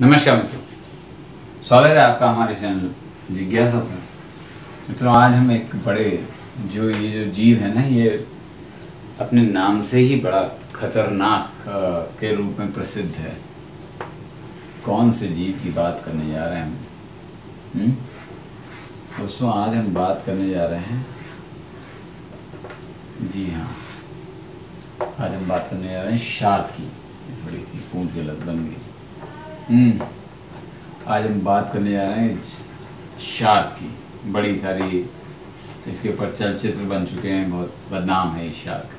नमस्कार मित्रों, स्वागत है आपका हमारे चैनल जिज्ञासा पर। मित्रों, आज हम एक बड़े ये जो जीव है ना, ये अपने नाम से ही बड़ा खतरनाक के रूप में प्रसिद्ध है। कौन से जीव की बात करने जा रहे हैं हम? दोस्तों, आज हम बात करने जा रहे हैं, जी हाँ, आज हम बात करने जा रहे हैं शार्क की। थोड़ी सी पूंछ गलत बन गई। आज हम बात करने जा रहे हैं शार्क की। बड़ी सारी इसके ऊपर चलचित्र बन चुके हैं, बहुत बदनाम है ये शार्क।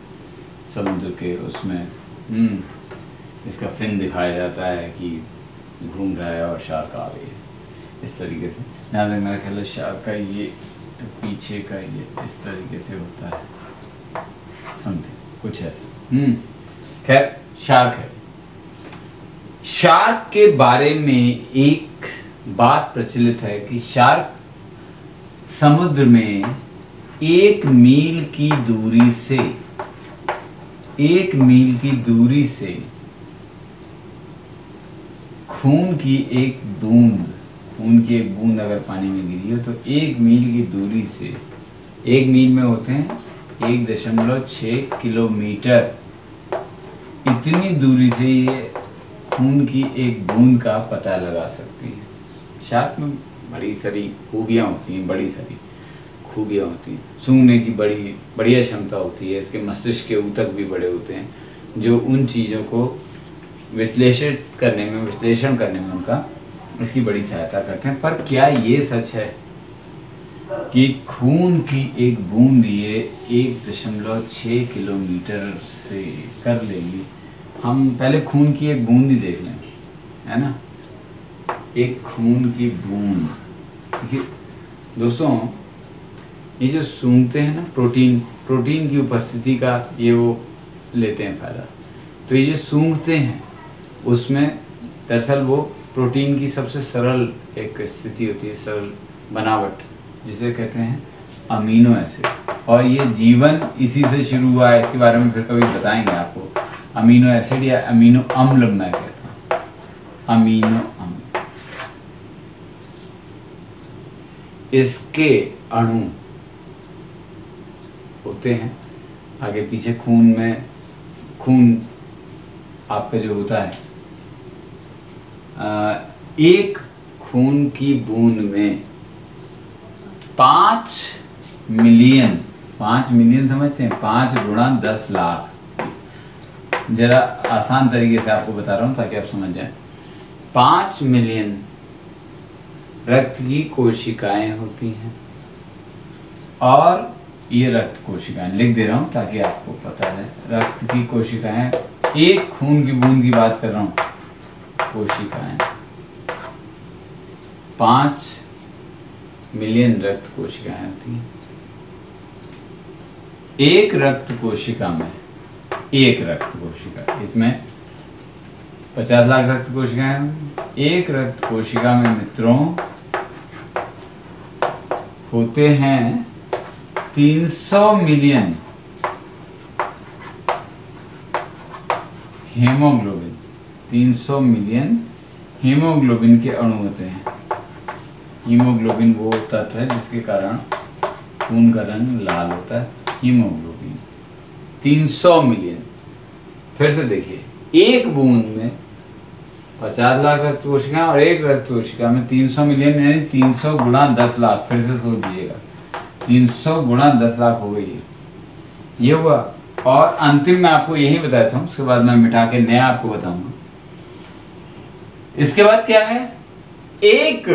समुद्र के उसमें इसका फिन दिखाया जाता है कि घूम रहा है और शार्क आ गई है, इस तरीके से। यहाँ तक मेरा ख्याल है शार्क का ये पीछे का ये इस तरीके से होता है, समथिंग कुछ ऐसा। खैर, शार्क है। शार्क के बारे में एक बात प्रचलित है कि शार्क समुद्र में 1 मील की दूरी से खून की एक बूंद अगर पानी में गिरी हो तो 1 मील की दूरी से, 1 मील में होते हैं 1.6 किलोमीटर, इतनी दूरी से ये खून की एक बूंद का पता लगा सकती है। शार्क में बड़ी सारी खूबियाँ होती हैं, सूंघने की बढ़िया क्षमता होती है। इसके मस्तिष्क के ऊतक भी बड़े होते हैं, जो उन चीज़ों को विश्लेषण करने में उनका इसकी बड़ी सहायता करते हैं। पर क्या ये सच है कि खून की एक बूंद ये 1.6 किलोमीटर से कर लेंगी? हम पहले खून की एक बूंद ही देख लें, है ना। एक खून की बूंद, देखिए दोस्तों, ये जो सूंघते हैं ना, प्रोटीन की उपस्थिति का ये वो लेते हैं फायदा। तो ये जो सूंघते हैं उसमें दरअसल वो प्रोटीन की सबसे सरल एक स्थिति होती है, सरल बनावट, जिसे कहते हैं अमीनो एसिड। और ये जीवन इसी से शुरू हुआ है। इसके बारे में फिर कभी बताएंगे आपको। अमीनो एसिड या अमीनो अम्ल मैं कहता हूँ, अमीनो अम्ल। इसके अणु होते हैं आगे पीछे खून आपका जो होता है, एक खून की बूंद में 5 मिलियन समझते हैं, 5 गुणा 10 लाख। जरा आसान तरीके से आपको बता रहा हूं ताकि आप समझ जाएं। 5 मिलियन रक्त की कोशिकाएं होती हैं, और ये रक्त कोशिकाएं लिख दे रहा हूं ताकि आपको पता है। रक्त की कोशिकाएं, एक खून की बूंद की बात कर रहा हूं, कोशिकाएं 5 मिलियन रक्त कोशिकाएं होती हैं। एक रक्त कोशिका, इसमें 50 लाख रक्त कोशिकाएं। एक रक्त कोशिका में मित्रों होते हैं 300 मिलियन हीमोग्लोबिन। 300 मिलियन हीमोग्लोबिन के अणु होते हैं। हीमोग्लोबिन वो तत्व है जिसके कारण खून का रंग लाल होता है, हीमोग्लोबिन। 300 मिलियन। फिर से देखिए, एक बूंद में 50 लाख रक्त कोशिकाएं और एक रक्त कोशिका में 300 मिलियन, यानी 300 गुणा 10 लाख। फिर से सोच लीजिएगा, 300 गुणा 10 लाख हो गई, ये हुआ। और अंतिम में आपको यही बताया था, उसके बाद मैं मिटा के नया आपको बताऊंगा। इसके बाद क्या है, एक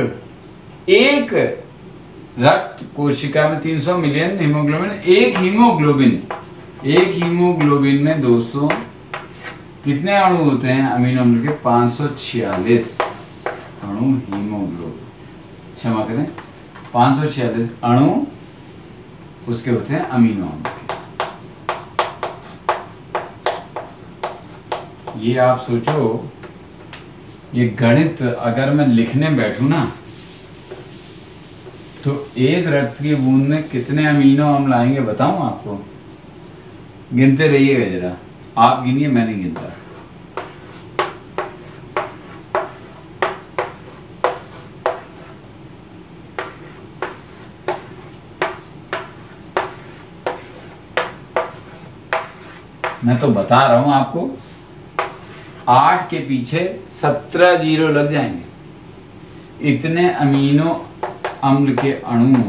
रक्त कोशिका में 300 मिलियन हीमोग्लोबिन। एक हीमोग्लोबिन में दोस्तों कितने अणु होते हैं अमीनो अम्ल के? 546 अणु हीमोग्लोबिन, क्षमा करें, 546 अणु उसके होते हैं अमीनो अम्ल के। ये आप सोचो, ये गणित अगर मैं लिखने बैठूं ना, तो एक रक्त की बूंद में कितने अमीनो अम्ल आएंगे बताऊं आपको? गिनते रहिएगा जरा, आप गिनिए, मैं नहीं गिनता। मैं तो बता रहा हूं आपको, 8 के पीछे 17 जीरो लग जाएंगे। इतने अमीनो अम्ल के अणु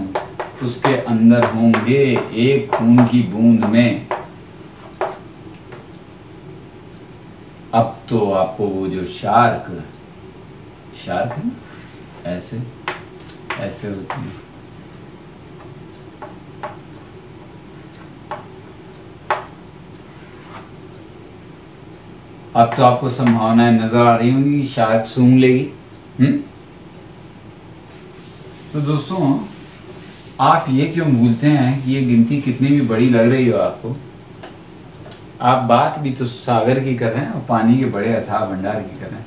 उसके अंदर होंगे एक खून की बूंद में। अब तो आपको वो जो शार्क है ना, ऐसे ऐसे होती है, अब तो आपको संभावनाएं नजर आ रही होंगी कि शार्क सूंघ लेगी। तो दोस्तों, आप ये क्यों भूलते हैं कि ये गिनती कितनी भी बड़ी लग रही हो आपको, आप बात भी तो सागर की कर रहे हैं और पानी के बड़े अथाह भंडार की कर रहे हैं।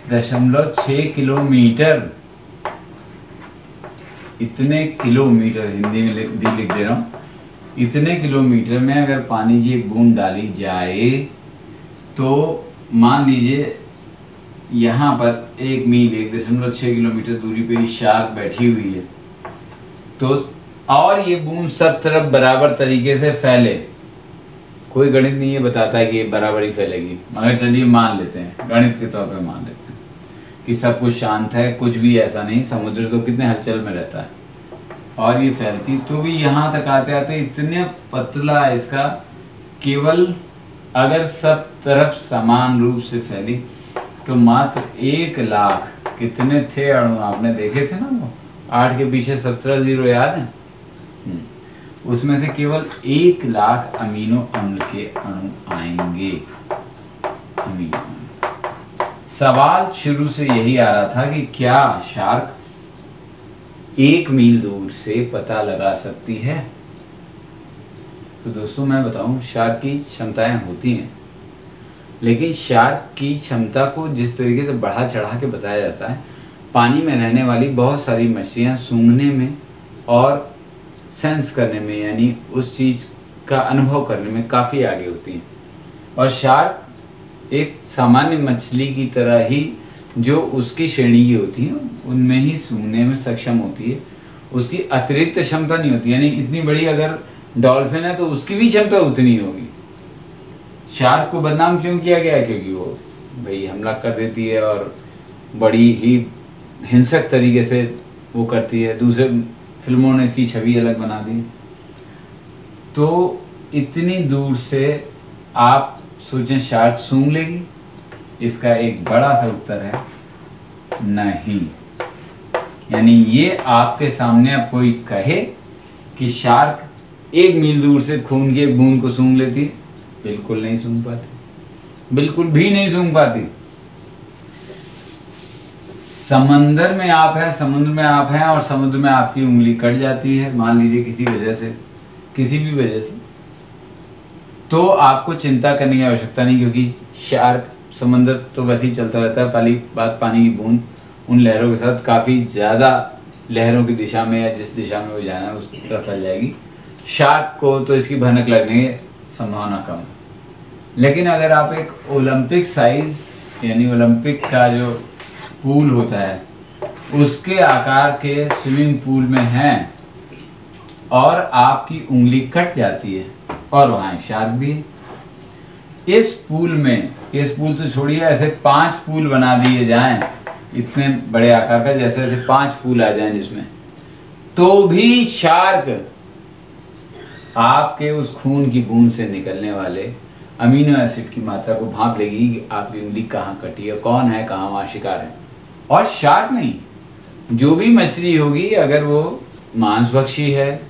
1.6 किलोमीटर, इतने किलोमीटर, हिंदी में लिख दे रहा हूँ, इतने किलोमीटर में अगर पानी की एक बूंद डाली जाए तो मान लीजिए यहाँ पर 1 मील 1.6 किलोमीटर दूरी पे ही शार्क बैठी हुई है, तो और ये बूंद सब तरफ बराबर तरीके से फैले। कोई गणित नहीं ये बताता है कि ये बराबर ही फैलेगी, मगर चलिए मान लेते हैं, गणित के तौर पे मान लेते हैं कि सब कुछ शांत है, कुछ भी ऐसा नहीं, समुद्र तो कितने हलचल में रहता है, और ये फैलती तो भी यहाँ तक आते आते इतने पतला इसका, केवल अगर सब तरफ समान रूप से फैली तो मात्र 1 लाख, कितने थे अणु आपने देखे थे ना, वो 8 के पीछे 17 जीरो याद है, उसमें से केवल 1 लाख अमीनो अम्ल के अणु आएंगे। अमीनो अम्ल। सवाल शुरू से यही आ रहा था कि क्या शार्क 1 मील दूर से पता लगा सकती है? तो दोस्तों मैं बताऊं, शार्क की क्षमताएं होती हैं, लेकिन शार्क की क्षमता को जिस तरीके से बढ़ा चढ़ा के बताया जाता है, पानी में रहने वाली बहुत सारी मछलियां सूंघने में और सेंस करने में, यानी उस चीज़ का अनुभव करने में काफ़ी आगे होती हैं, और शार्क एक सामान्य मछली की तरह ही जो उसकी श्रेणी की होती है उनमें ही सूंघने में सक्षम होती है। उसकी अतिरिक्त क्षमता नहीं होती, यानी इतनी बड़ी अगर डॉल्फिन है तो उसकी भी क्षमता उतनी होगी। शार्क को बदनाम क्यों किया गया है? क्योंकि वो भाई हमला कर देती है और बड़ी ही हिंसक तरीके से वो करती है, दूसरे फिल्मों ने इसकी छवि अलग बना दी। तो इतनी दूर से आप सोचें शार्क सूंघ लेगी? इसका एक बड़ा सा उत्तर है नहीं। यानी ये आपके सामने अब कोई कहे कि शार्क 1 मील दूर से खून की एक बूंद को सूंघ लेती, बिल्कुल नहीं सूंघ पाती, बिल्कुल भी नहीं सूंघ पाती। समंदर में आप हैं, समुद्र में आप हैं और समुद्र में आपकी उंगली कट जाती है, मान लीजिए किसी वजह से, किसी भी वजह से, तो आपको चिंता करने की आवश्यकता नहीं, क्योंकि शार्क, समंदर तो वैसे ही चलता रहता है। पहली बात, पानी की बूंद उन लहरों के साथ काफ़ी ज़्यादा लहरों की दिशा में या जिस दिशा में वो जाना है उस तरफ फैल जाएगी। शार्क को तो इसकी भनक लगने की संभावना कम है। लेकिन अगर आप एक ओलंपिक साइज, यानी ओलंपिक का जो पूल होता है उसके आकार के स्विमिंग पूल में हैं और आपकी उंगली कट जाती है और वहाँ शार्क भी है, इस पूल में, इस पूल तो छोड़िए, ऐसे 5 पूल बना दिए जाएं इतने बड़े आकार का, जैसे ऐसे 5 पूल आ जाएं जिसमें, तो भी शार्क आपके उस खून की बूंद से निकलने वाले अमीनो एसिड की मात्रा को भांप लेगी कि आपकी उंगली कहाँ कटी है, कौन है, कहाँ वहाँ शिकार है। और शार्क नहीं, जो भी मछली होगी, अगर वो मांसभक्षी है,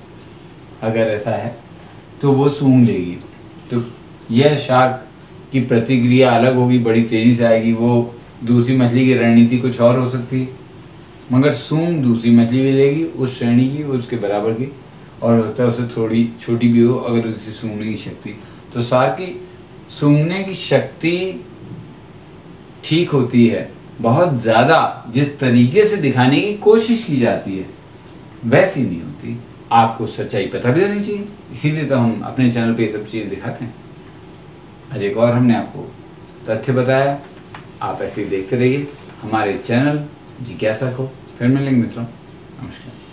अगर ऐसा है तो वो सूंघ लेगी। तो यह शार्क की प्रतिक्रिया अलग होगी, बड़ी तेजी से आएगी। वो दूसरी मछली की रणनीति कुछ और हो सकती है, मगर सूंघ दूसरी मछली भी लेगी उस श्रेणी की, उसके बराबर की, और होता है उससे थोड़ी छोटी भी हो अगर उसकी सूंघने की शक्ति। तो शार्क की सूंघने की शक्ति ठीक होती है, बहुत ज़्यादा जिस तरीके से दिखाने की कोशिश की जाती है वैसी नहीं होती। आपको सच्चाई पता भी होनी चाहिए, इसीलिए तो हम अपने चैनल पे ये सब चीज़ें दिखाते हैं। आज एक और हमने आपको तथ्य बताया, आप ऐसे ही देखते रहिए हमारे चैनल जिज्ञासा को। फिर मिलेंगे मित्रों, नमस्कार।